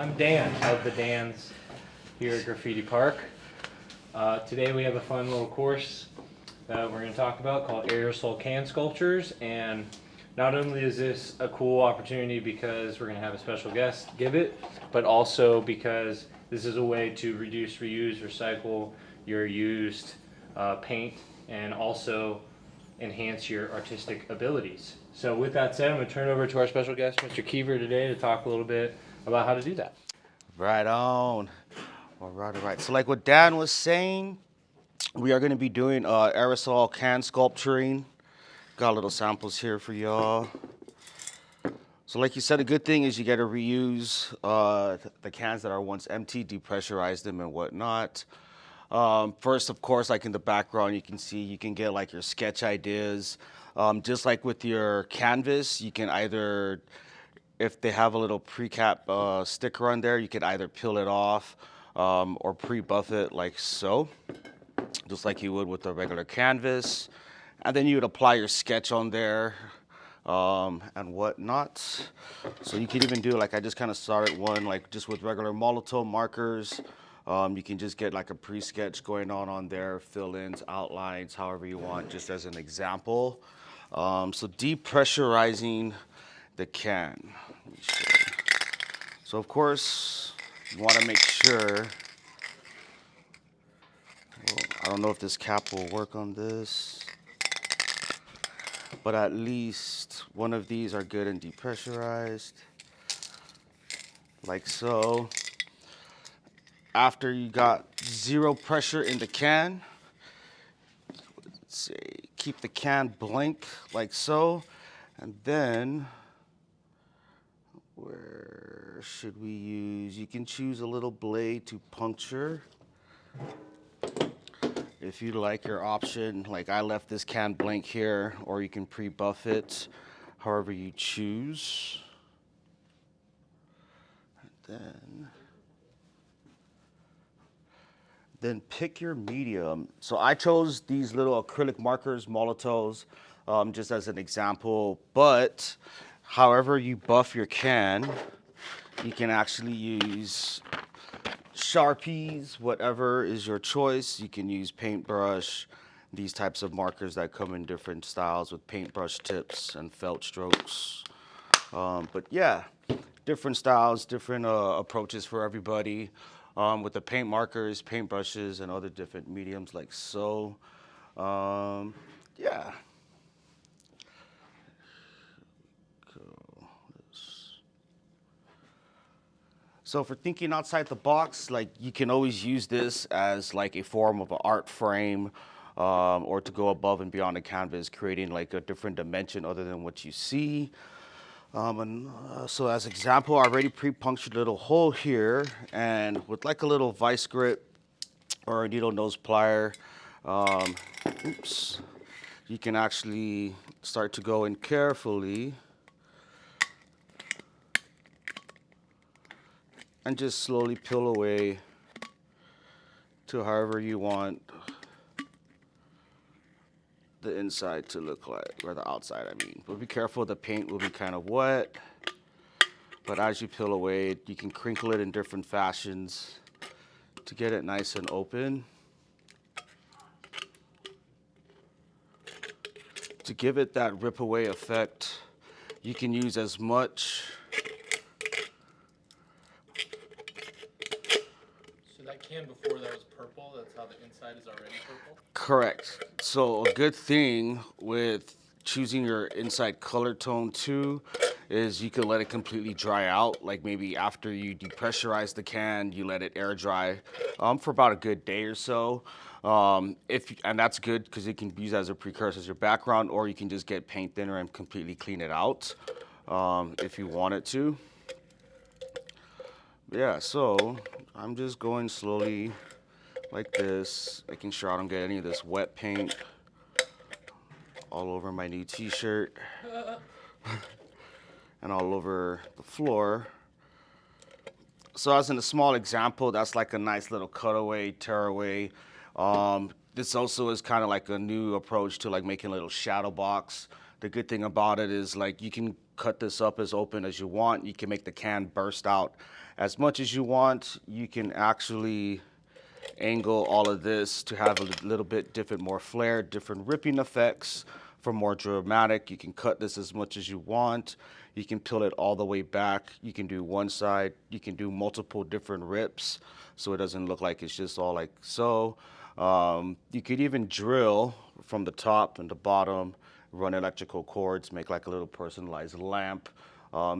I'm Dan of the Dans here at Graffiti Park. Today we have a fun little course that we're going to talk about called Aerosol can sculptures. And not only is this a cool opportunity because we're going to have a special guest give it, but also because this is a way to reduce, reuse, recycle your used paint and also enhance your artistic abilities. So with that said, I'm going to turn it over to our special guest, Mr. Keever, today to talk a little bit about how to do that. Right on. All right. So like what Dan was saying, we are going to be doing aerosol can sculpturing. Got little samples here for y'all. So like you said, a good thing is you got to reuse the cans that are once empty, depressurize them and whatnot. First, of course, like in the background, you can see you can get like your sketch ideas. Just like with your canvas, you can either, if they have a little pre-cap sticker on there, you can either peel it off or pre-buff it like so, just like you would with a regular canvas. And then you would apply your sketch on there and whatnot. So you can even do, like I just kind of started one like just with regular Molotow markers. You can just get like a pre-sketch going on there, fill-ins, outlines, however you want, just as an example. So depressurizing the can. So of course, you want to make sure, well, I don't know if this cap will work on this, but at least one of these are good and depressurized, like so. After you got zero pressure in the can, let's see, keep the can blank like so, and then where should we use? You can choose a little blade to puncture if you like your option. Like I left this can blank here, or you can pre-buff it, however you choose. And then pick your medium. So I chose these little acrylic markers, Molotows, just as an example. But however you buff your can, you can actually use Sharpies, whatever is your choice. You can use paintbrush, these types of markers that come in different styles with paintbrush tips and felt strokes. But yeah, different styles, different approaches for everybody. With the paint markers, paint brushes, and other different mediums like so. Yeah. So for thinking outside the box, like you can always use this as like a form of an art frame, or to go above and beyond the canvas, creating like a different dimension other than what you see. So as example, I already pre-punctured a little hole here, and with like a little vice grip or a needle nose plier, you can actually start to go in carefully and just slowly peel away to however you want the inside to look like, or the outside, I mean. But be careful, the paint will be kind of wet. But as you peel away, you can crinkle it in different fashions to get it nice and open. To give it that rip away effect, you can use as much. So that can before that was purple, that's how the inside is already purple? Correct. So a good thing with choosing your inside color tone too is you can let it completely dry out. Like maybe after you depressurize the can, you let it air dry for about a good day or so. And that's good because it can be used as a precursor as your background, or you can just get paint thinner and completely clean it out if you wanted to. Yeah, so I'm just going slowly like this, making sure I don't get any of this wet paint all over my new t-shirt and all over the floor. So as in a small example, that's like a nice little cutaway, tearaway. This also is kind of like a new approach to like making a little shadow box The good thing about it is like you can cut this up as open as you want. You can make the can burst out as much as you want. You can actually angle all of this to have a little bit different, more flair, different ripping effects for more dramatic. You can cut this as much as you want. You can peel it all the way back. You can do one side. You can do multiple different rips so it doesn't look like it's just all like so. You could even drill from the top and the bottom, run electrical cords, make like a little personalized lamp.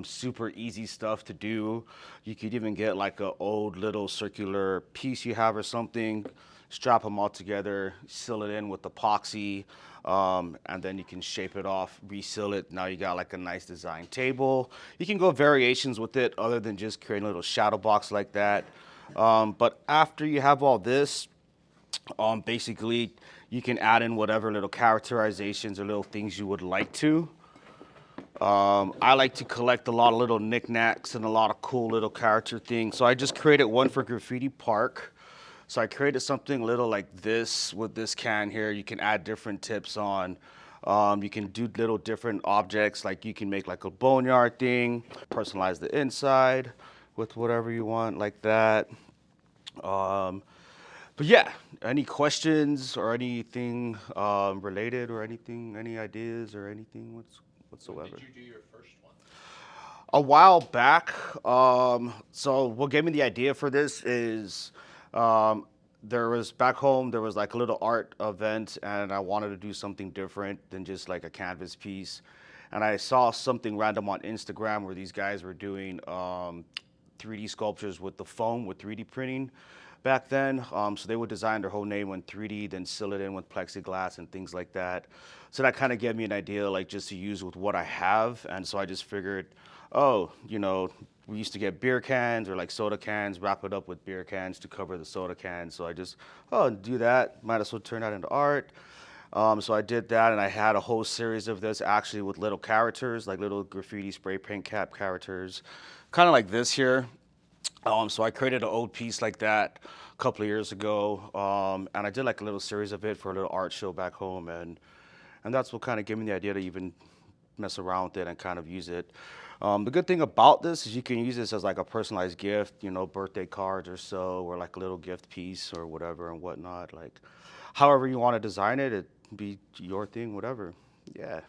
Super easy stuff to do. You could even get like an old little circular piece you have or something, strap them all together, seal it in with epoxy, and then you can shape it off, reseal it. Now you got like a nice design table. You can go variations with it other than just creating a little shadow box like that. But after you have all this, basically you can add in whatever little characterizations or little things you would like to. I like to collect a lot of little knickknacks and a lot of cool little character things. So I just created one for Graffiti Park. So I created something little like this with this can here. You can add different tips on. You can do little different objects, like you can make like a boneyard thing, personalize the inside with whatever you want like that. But yeah, any questions or anything related or anything, any ideas or anything whatsoever? When did you do your first one? A while back. So what gave me the idea for this is there was back home, there was like a little art event and I wanted to do something different than just like a canvas piece. And I saw something random on Instagram where these guys were doing 3D sculptures with the foam with 3D printing back then. So they would design their whole name in 3D, then seal it in with plexiglass and things like that. So that kind of gave me an idea, like just to use with what I have. And so I just figured, oh, you know, we used to get beer cans or like soda cans, wrap it up with beer cans to cover the soda cans. So I just, do that. Might as well turn that into art. So I did that, and I had a whole series of this actually with little characters, like little graffiti spray paint cap characters, kind of like this here. So I created an old piece like that a couple of years ago, and I did like a little series of it for a little art show back home, and that's what kind of gave me the idea to even mess around with it and kind of use it. The good thing about this is you can use this as like a personalized gift, you know, birthday cards or so, or like a little gift piece or whatever and whatnot. Like, however you want to design it, it be your thing, whatever. Yeah.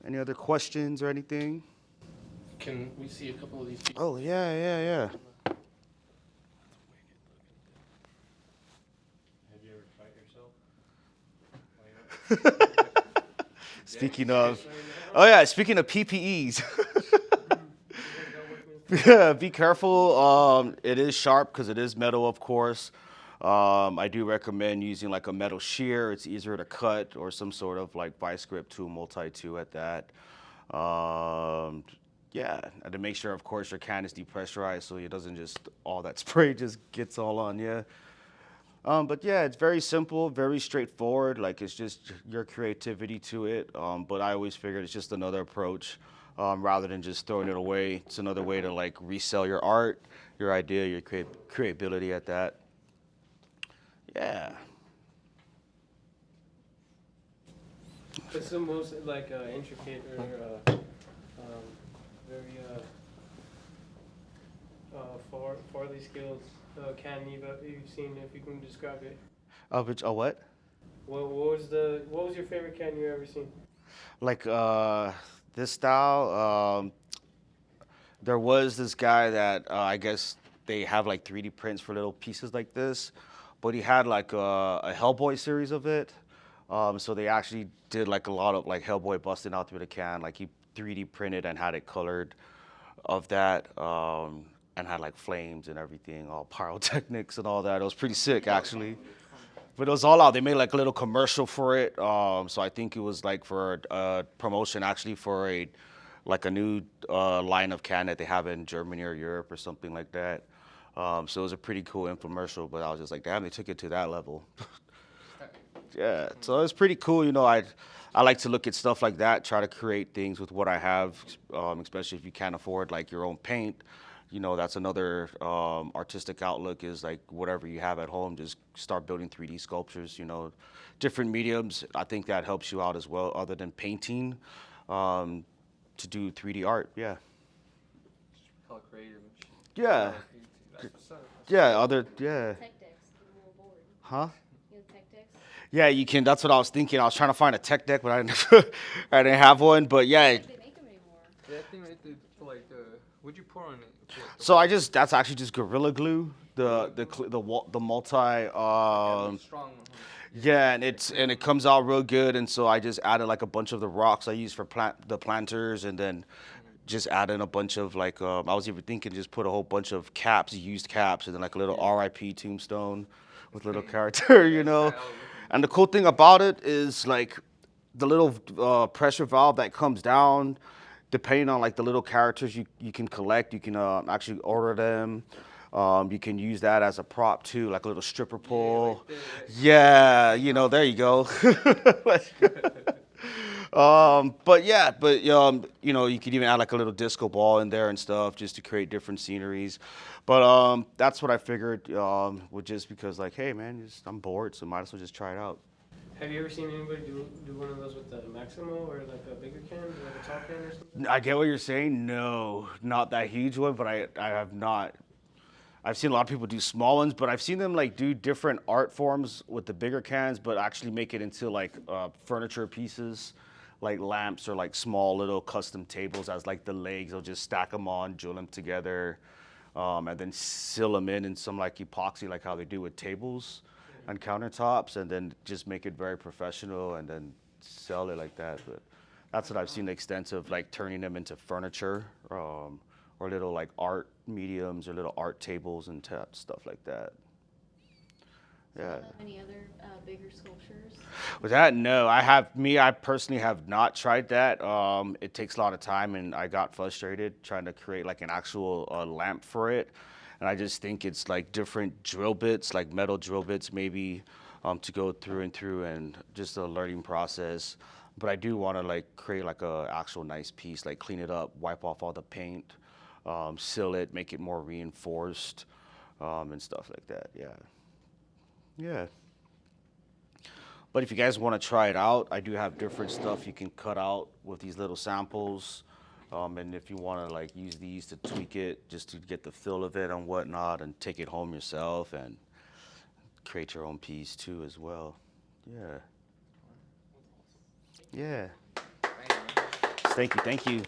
Any other questions or anything? Can we see a couple of these pieces? Oh, yeah. Have you ever fight yourself? Speaking of PPEs. Yeah, be careful. It is sharp because it is metal, of course. I do recommend using like a metal shear. It's easier to cut, or some sort of like vice grip tool, multi-tool at that. Yeah, and to make sure, of course, your can is depressurized so it doesn't just, all that spray just gets all on you. But yeah, it's very simple, very straightforward. Like, it's just your creativity to it. But I always figured it's just another approach, rather than just throwing it away. It's another way to like resell your art, your idea, your creativity at that. Yeah. What's the most like intricate or very farly skilled can you've seen, if you can describe it? Which, what? What was your favorite can you ever seen? Like this style, there was this guy that I guess they have like 3D prints for little pieces like this, but he had like a Hellboy series of it. So they actually did like a lot of like Hellboy busting out through the can. Like he 3D printed and had it colored of that, and had like flames and everything, all pyrotechnics and all that. It was pretty sick actually. But it was all out. They made like a little commercial for it. So I think it was like for a promotion actually for a new line of can that they have in Germany or Europe or something like that. So it was a pretty cool infomercial, but I was just like, damn, they took it to that level. Yeah, so it's pretty cool. You know, I like to look at stuff like that, try to create things with what I have, especially if you can't afford like your own paint. you know, that's another artistic outlook is like whatever you have at home, just start building 3D sculptures, you know, different mediums. I think that helps you out as well, other than painting, to do 3D art. Yeah. Call it creative. Yeah. That's what's up. Yeah. Yeah. Tech decks, the little board. Huh? You know, tech decks. Yeah, you can. That's what I was thinking. I was trying to find a tech deck, but I didn't, I didn't have one. But yeah. They make them anymore. Yeah, I think right there for like what'd you pour on it? So that's actually just Gorilla Glue, the multi. Strong one. Yeah, and it comes out real good. And so I just added like a bunch of the rocks I use for the planters, and then just add in a bunch of like I was even thinking just put a whole bunch of caps, used caps, and then like a little RIP tombstone with little character, you know. And the cool thing about it is like the little pressure valve that comes down, depending on like the little characters you can collect, you can actually order them. You can use that as a prop too, like a little stripper pole. Yeah, you know, there you go. You know, you could even add like a little disco ball in there and stuff just to create different sceneries. But that's what I figured, with just because like, hey man, I'm bored, so might as well just try it out. Have you ever seen anybody do one of those with the Maximo or like a bigger can, like a tall can or something? I get what you're saying. No, not that huge one, but I have not. I've seen a lot of people do small ones, but I've seen them like do different art forms with the bigger cans, but actually make it into like furniture pieces, like lamps or like small little custom tables as like the legs. They'll just stack them on, drill them together, and then seal them in some like epoxy, like how they do with tables and countertops, and then just make it very professional and then sell it like that. But that's what I've seen extensive, like turning them into furniture, or little like art mediums or little art tables and stuff like that. Yeah. Any other bigger sculptures? With that, no. I personally have not tried that. It takes a lot of time, and I got frustrated trying to create like an actual lamp for it. And I just think it's like different drill bits, like metal drill bits maybe, to go through and just a learning process. But I do want to like create like a actual nice piece, like clean it up, wipe off all the paint, seal it, make it more reinforced, and stuff like that. Yeah. Yeah. But if you guys want to try it out, I do have different stuff you can cut out with these little samples. And if you want to like use these to tweak it, just to get the feel of it and whatnot, and take it home yourself and create your own piece too as well. Yeah. Yeah. Thank you. Thank you.